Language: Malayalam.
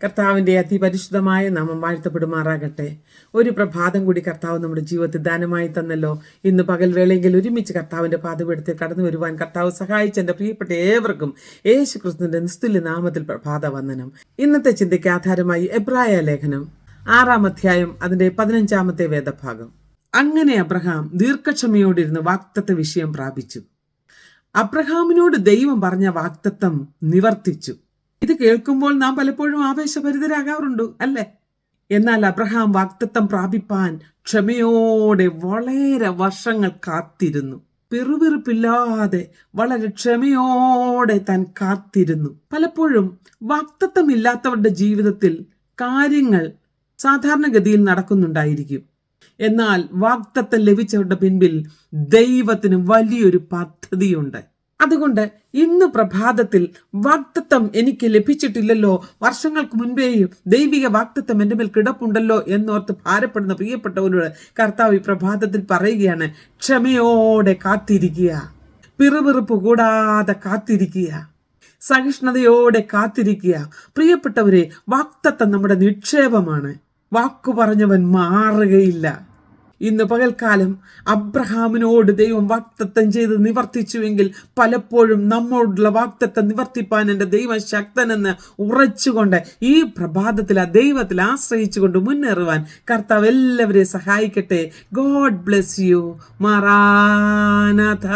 കർത്താവിൻ്റെ അതിപരിശുദ്ധമായ നാമം വാഴ്ത്തപ്പെടുമാറാകട്ടെ. ഒരു പ്രഭാതം കൂടി കർത്താവ് നമ്മുടെ ജീവിതത്തിൽ ദാനമായി തന്നല്ലോ. ഇന്ന് പകൽ വേളയെങ്കിൽ ഒരുമിച്ച് കർത്താവിൻ്റെ പാതപീഠത്തിൽ കടന്നു വരുവാൻ കർത്താവ് സഹായിച്ച എൻ്റെ പ്രിയപ്പെട്ട ഏവർക്കും യേശു ക്രിസ്തുവിൻ്റെ നിസ്തുല്യ നാമത്തിൽ പ്രഭാത വന്ദനം. ഇന്നത്തെ ചിന്തയ്ക്ക് ആധാരമായി എബ്രായ ലേഖനം 6-ാം അധ്യായം അതിൻ്റെ 15-ാമത്തെ വേദഭാഗം. അങ്ങനെ അബ്രഹാം ദീർഘക്ഷമയോടിരുന്ന് വാഗ്ദത്ത വിഷയം പ്രാപിച്ചു. അബ്രഹാമിനോട് ദൈവം പറഞ്ഞ വാഗ്ദത്തം നിവർത്തിച്ചു. ഇത് കേൾക്കുമ്പോൾ നാം പലപ്പോഴും ആവേശഭരിതരാകാറുണ്ട്, അല്ലേ? എന്നാൽ അബ്രഹാം വാഗ്ദത്തം പ്രാപിപ്പാൻ ക്ഷമയോടെ വളരെ വർഷങ്ങൾ കാത്തിരുന്നു. പിറുപിറുപ്പില്ലാതെ വളരെ ക്ഷമയോടെ താൻ കാത്തിരുന്നു. പലപ്പോഴും വാഗ്ദത്തമില്ലാത്തവരുടെ ജീവിതത്തിൽ കാര്യങ്ങൾ സാധാരണഗതിയിൽ നടക്കുന്നുണ്ടായിരിക്കും. എന്നാൽ വാഗ്ദത്തം ലഭിച്ചവരുടെ പിൻപിൽ ദൈവത്തിന് വലിയൊരു പദ്ധതിയുണ്ട്. അതുകൊണ്ട് ഇന്ന് പ്രഭാതത്തിൽ വാഗ്ദത്തം എനിക്ക് ലഭിച്ചിട്ടില്ലല്ലോ, വർഷങ്ങൾക്ക് മുൻപേയും ദൈവിക വാഗ്ദത്തം എൻ്റെ മേൽ കിടപ്പുണ്ടല്ലോ എന്നോർത്ത് ഭാരപ്പെടുന്ന പ്രിയപ്പെട്ടവരോട് കർത്താവ് ഈ പ്രഭാതത്തിൽ പറയുകയാണ്, ക്ഷമയോടെ കാത്തിരിക്കുക, പിറുപിറുപ്പ് കൂടാതെ കാത്തിരിക്കുക, സഹിഷ്ണുതയോടെ കാത്തിരിക്കുക. പ്രിയപ്പെട്ടവരെ, വാഗ്ദത്തം നമ്മുടെ നിക്ഷേപമാണ്. വാക്കു പറഞ്ഞവൻ മാറുകയില്ല. ഇന്ന് പകൽക്കാലം അബ്രഹാമിനോട് ദൈവം വാഗ്ദത്തം ചെയ്ത് നിവർത്തിച്ചുവെങ്കിൽ പലപ്പോഴും നമ്മോടുള്ള വാഗ്ദത്തം നിവർത്തിപ്പാൻ എൻ്റെ ദൈവം ശക്തനെന്ന് ഉറച്ചുകൊണ്ട് ഈ പ്രഭാതത്തിൽ ആ ദൈവത്തിൽ ആശ്രയിച്ചുകൊണ്ട് മുന്നേറുവാൻ കർത്താവ് എല്ലാവരെയും സഹായിക്കട്ടെ. God bless you. മാറാനാഥ.